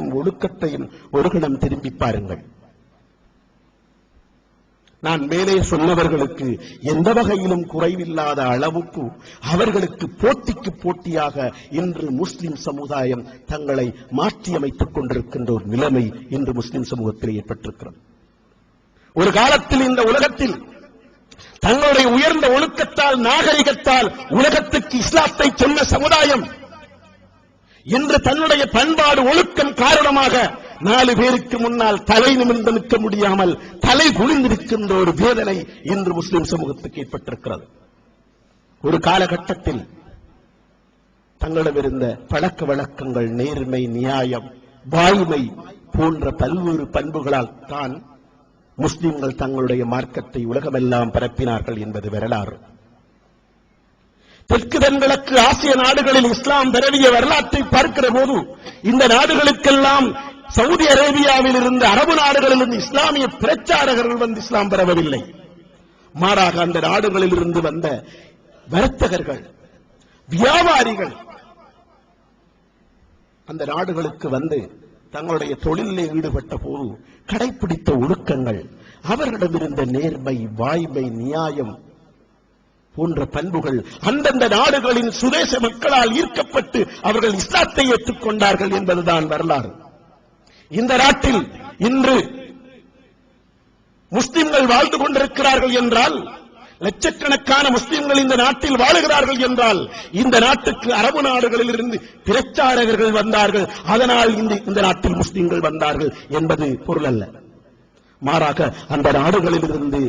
பண்பையும் ஒழுக்கத்தையும் ஒரு கணம் திரும்பி பாருங்கள். நான் மேலே சொன்னவர்களுக்கு எந்த வகையிலும் குறைவில்லாத அளவுக்கு அவர்களுக்கு போட்டிக்கு போட்டியாக இன்று முஸ்லிம் சமுதாயம் தங்களை மாற்றியமைத்துக் கொண்டிருக்கின்ற ஒரு நிலைமை இன்று முஸ்லிம் சமூகத்தில் ஏற்பட்டிருக்கிறது. ஒரு காலத்தில் இந்த உலகத்தில் தங்களுடைய உயர்ந்த ஒழுக்கத்தால் நாகரிகத்தால் உலகத்துக்கு இஸ்லாத்தை சொன்ன சமுதாயம் இன்று தன்னுடைய பண்பாடு ஒழுக்கம் காரணமாக 4 பேருக்கு முன்னால் தலை நிமிர்ந்து நிற்க முடியாமல் தலை குனிந்திருக்கின்ற ஒரு வேதனை இன்று முஸ்லிம் சமூகத்துக்கு ஏற்பட்டிருக்கிறது. ஒரு காலகட்டத்தில் தங்களிடமிருந்த பழக்க வழக்கங்கள், நேர்மை, நியாயம், வாய்மை போன்ற பல்வேறு பண்புகளால் தான் முஸ்லிம்கள் தங்களுடைய மார்க்கத்தை உலகமெல்லாம் பரப்பினார்கள் என்பது வரலாறு. தெற்கு தென்கிழக்கு ஆசிய நாடுகளில் இஸ்லாம் பரவிய வரலாற்றை பார்க்கிற போது இந்த நாடுகளுக்கெல்லாம் சவுதி அரேபியாவில் இருந்து அரபு நாடுகளில் இருந்து இஸ்லாமிய பிரச்சாரகர்கள் வந்து இஸ்லாம் பரவவில்லை. மாறாக அந்த நாடுகளில் இருந்து வந்த வர்த்தகர்கள், வியாபாரிகள் அந்த நாடுகளுக்கு வந்து தங்களுடைய தொழிலில் ஈடுபட்ட போது கடைபிடித்த ஒழுக்கங்கள், அவர்களிடமிருந்த நேர்மை, வாய்மை, நியாயம் போன்ற பண்புகள் அந்தந்த நாடுகளின் சுதேச மக்களால் ஈர்க்கப்பட்டு அவர்கள் இஸ்லாத்தை ஏற்றுக்கொண்டார்கள் என்பதுதான் வரலாறு. இந்த நாட்டில் இன்று முஸ்லிம்கள் வாழ்ந்து கொண்டிருக்கிறார்கள் என்றால், லட்சக்கணக்கான முஸ்லிம்கள் இந்த நாட்டில் வாழுகிறார்கள் என்றால், இந்த நாட்டுக்கு அரபு நாடுகளில் இருந்து பிரச்சாரகர்கள் வந்தார்கள், அதனால் இந்த நாட்டில் முஸ்லிம்கள் வந்தார்கள் என்பது பொருள் அல்ல. மாறாக அந்த நாடுகளில் இருந்து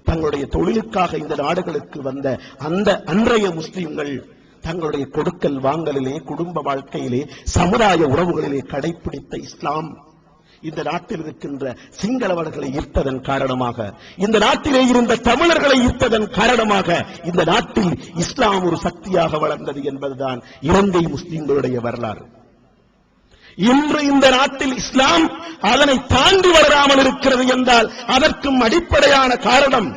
தங்களுடைய தொழிலுக்காக இந்த நாடுகளுக்கு வந்த அந்த அன்றைய முஸ்லிம்கள் தங்களுடைய கொடுக்கல் வாங்கலிலே, குடும்ப வாழ்க்கையிலே, சமுதாய உறவுகளிலே கடைபிடித்த இஸ்லாம் இந்த நாட்டில் இருக்கின்ற சிங்களவர்களை ஈர்த்ததன் காரணமாக, இந்த நாட்டிலே இருந்த தமிழர்களை ஈர்த்ததன் காரணமாக இந்த நாட்டில் இஸ்லாம் ஒரு சக்தியாக வளர்ந்தது என்பதுதான் இலங்கை முஸ்லிம்களுடைய வரலாறு. இன்று இந்த நாட்டில் இஸ்லாம் அதனை தாண்டி வளராமல் இருக்கிறது என்றால் அதற்கும் அடிப்படையான காரணம்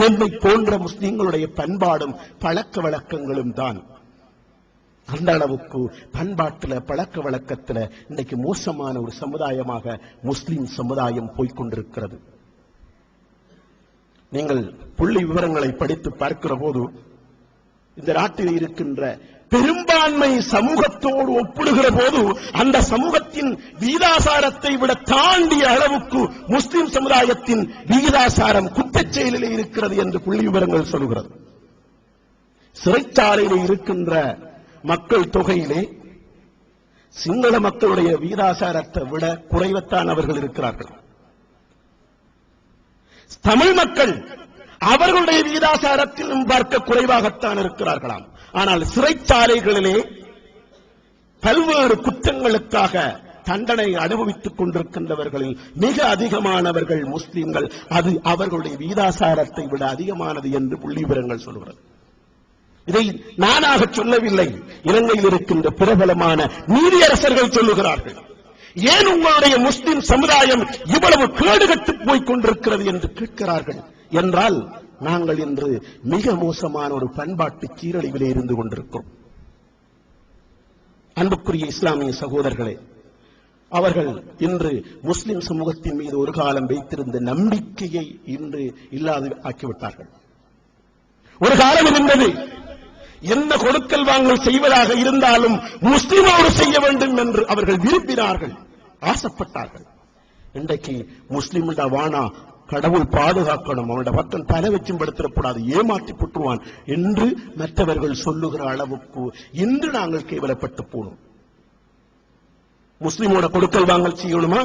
என்னை போன்ற முஸ்லிம்களுடைய பண்பாடும் பழக்க வழக்கங்களும் தான். அந்த அளவுக்கு பண்பாட்டில், பழக்க வழக்கத்தில் இன்னைக்கு மோசமான ஒரு சமுதாயமாக முஸ்லிம் சமுதாயம் போய்கொண்டிருக்கிறது. நீங்கள் புள்ளி விவரங்களை படித்து பார்க்கிற போது இந்த நாட்டில் இருக்கின்ற பெரும்பான்மை சமூகத்தோடு ஒப்பிடுகிற போது அந்த சமூகத்தின் வீதாசாரத்தை விட தாண்டிய அளவுக்கு முஸ்லிம் சமுதாயத்தின் வீதாசாரம் குற்றச் செயலிலே இருக்கிறது என்று புள்ளி விவரங்கள் சொல்கிறது. சிறைச்சாலையிலே இருக்கின்ற மக்கள் தொகையிலே சிங்கள மக்களுடைய வீதாசாரத்தை விட குறைவத்தான் அவர்கள் இருக்கிறார்கள். தமிழ் மக்கள் அவர்களுடைய வீதாசாரத்திலும் பார்க்க குறைவாகத்தான் இருக்கிறார்களாம். ஆனால் சிறைச்சாலைகளிலே பல்வேறு குற்றங்களுக்காக தண்டனை அனுபவித்துக் கொண்டிருக்கின்றவர்களில் மிக அதிகமானவர்கள் முஸ்லிம்கள். அது அவர்களுடைய வீதாசாரத்தை விட அதிகமானது என்று புள்ளிவிவரங்கள் சொல்கிறது. இதை நானாக சொல்லவில்லை, இலங்கையில் இருக்கின்ற பிரபலமான நீதியரசர்கள் சொல்லுகிறார்கள். ஏன் உங்களுடைய முஸ்லிம் சமுதாயம் இவ்வளவு கேடுகட்டு போய்க் கொண்டிருக்கிறது என்று கேட்கிறார்கள் என்றால், நாங்கள் இன்று மிக மோசமான ஒரு பண்பாட்டு சீரழிவிலே இருந்து கொண்டிருக்கிறோம். அன்புக்குரிய இஸ்லாமிய சகோதரர்களே, அவர்கள் இன்று முஸ்லிம் சமூகத்தின் மீது ஒரு காலம் வைத்திருந்த நம்பிக்கையை இன்று இல்லாது ஆக்கிவிட்டார்கள். ஒரு காலம் இருந்தது, என்ன கொடுக்கல் வாங்கல் செய்வதாக இருந்தாலும் முஸ்லிமோடு செய்ய வேண்டும் என்று அவர்கள் விரும்பினார்கள், ஆசைப்பட்டார்கள். இன்றைக்கு முஸ்லிம் வானா, கடவுள் பாதுகாக்கணும், அவனுடைய பக்கம் தலை வச்சும் படுத்தக்கூடாது, ஏமாற்றி புற்றுவான் என்று மற்றவர்கள் சொல்லுகிற அளவுக்கு இன்று நாங்கள் கேவலப்பட்டு போனோம். முஸ்லிமோட கொடுக்கல் வாங்கல் செய்யணுமா,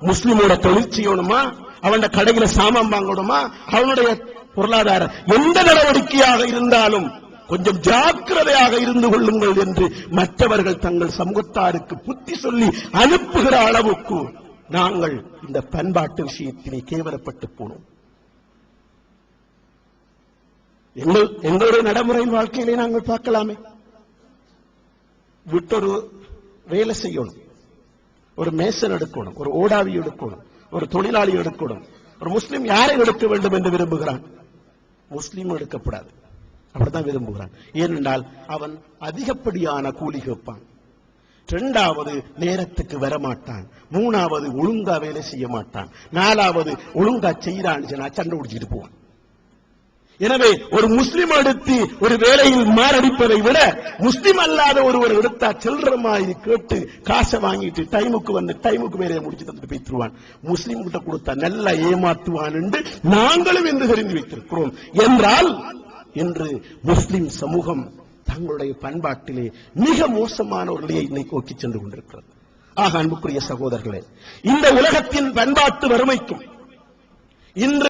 முஸ்லிமோட தொழில் செய்யணுமா, அவனுடைய கடையில சாமான் வாங்கணுமா, அவனுடைய பொருளாதார எந்த நடவடிக்கையாக இருந்தாலும் கொஞ்சம் ஜாக்கிரதையாக இருந்து கொள்ளுங்கள் என்று மற்றவர்கள் தங்கள் சமூகத்தாருக்கு புத்தி சொல்லி அனுப்புகிற அளவுக்கு நாங்கள் இந்த பண்பாட்டு விஷயத்திலே கேவலப்பட்டு போனோம். எங்களுடைய நடைமுறை வாழ்க்கையிலே நாங்கள் பார்க்கலாமே, விட்டொரு வேலை செய்யணும், ஒரு மேசன் எடுக்கணும், ஒரு ஓடாவி எடுக்கணும், ஒரு தொழிலாளி எடுக்கணும். ஒரு முஸ்லிம் யாரை எடுக்க வேண்டும் என்று விரும்புகிறான்? முஸ்லிம் எடுக்கப்படாது, அப்படித்தான் விரும்புகிறான். ஏனென்றால் அவன் அதிகப்படியான கூலி கேட்பான். இரண்டாவது நேரத்துக்கு வரமாட்டான், மூணாவது ஒழுங்கா வேலை செய்ய மாட்டான், நாலாவது ஒழுங்கா செய்யறான்னு சொன்னா சண்டை பிடிச்சிட்டு போவான். எனவே ஒரு முஸ்லிம் எடுத்து ஒரு வேலையில் மாரடிப்பதை விட முஸ்லிம் அல்லாத ஒருவர் எடுத்தா செல்ற மாதிரி கேட்டு காசை வாங்கிட்டு டைமுக்கு வந்து டைமுக்கு வேலையை முடிச்சு தந்துட்டு போய்த்துருவான். முஸ்லிம் கிட்ட கொடுத்தா நல்லா ஏமாற்றுவான் என்று நாங்களும் என்று தெரிந்து வைத்திருக்கிறோம். என்றால் இன்று முஸ்லிம் சமூகம் தங்களுடைய பண்பாட்டிலே மிக மோசமான ஒரு நிலையை இன்னைக்கு நோக்கி சென்று கொண்டிருக்கிறது. ஆக அன்புக்குரிய சகோதரர்களே, இந்த உலகத்தின் பண்பாட்டு வறுமைக்கும் இன்று